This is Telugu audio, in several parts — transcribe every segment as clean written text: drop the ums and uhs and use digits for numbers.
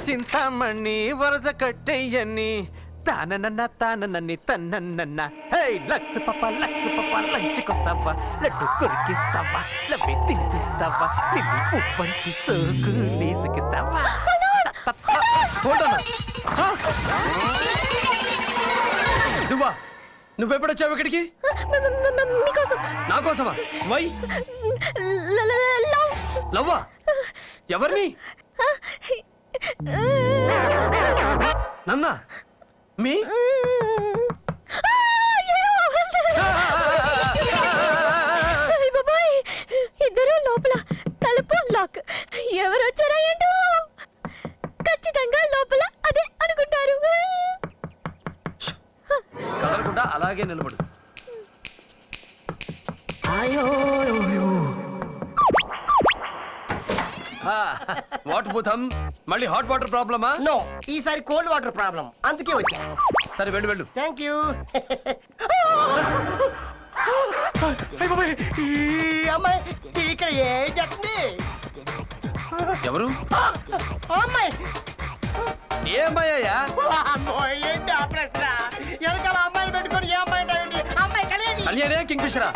చింతామణి వరద కట్టేయని తాననన్న తన్నన్న హే లక్స్ పప్ప లంచుకొస్తావా లడ్డు కొరికిస్తావా లవ్వి తినిపిస్తావా నిన్ను ఉప్పంటి సోకు లీజుకిస్తావా నువ్వా నువ్వెప్పుడొచ్చావు ఇక్కడికి నా కోసమా వై లవ్వా ఎవరిని నన్నా మీ ఇద్దరు లోపల తలుపు లాక్ ఎవరు వచ్చారా ఏంటో ఖచ్చితంగా లోపల అదే అనుకుంటారు కదలకుండా అలాగే నిలబడు వాట్ భూతం మళ్ళీ హాట్ వాటర్ ప్రాబ్లమా నో ఈసారి కోల్డ్ వాటర్ ప్రాబ్లం అందుకే వచ్చా సరే వెళ్ళు వెళ్ళు థ్యాంక్ యూ అమ్మాయి ఇక్కడ ఏం చేస్తుంది ఎవరు అమ్మాయి ఏ అమ్మాయ్యా ఏంటి ఆ ప్రశ్న వెనకాల అమ్మాయిని పెట్టుకొని ఏ అమ్మాయి అమ్మాయి కళ్యాణే కింగ్ఫిషరా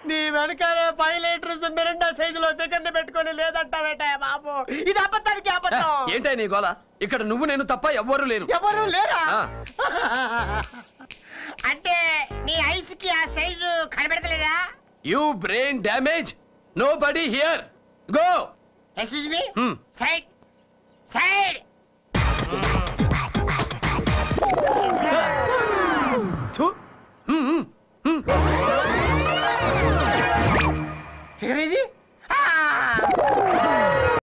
నీ వెనకాలే 5 లీటర్స్ మిరిండా సైజులో ఫిగర్ ని పెట్టుకొని లేదంటావేట బాబు ఇది అబద్ధానికి అబద్ధం ఏంటో నీ గోల ఇక్కడ నువ్వు నేను తప్ప ఎవ్వరూ లేరు ఎవరు లేరా అంటే నీ ఐస్ కి ఆ సైజు కనబడతలేదా you brain damage nobody here go excuse me side side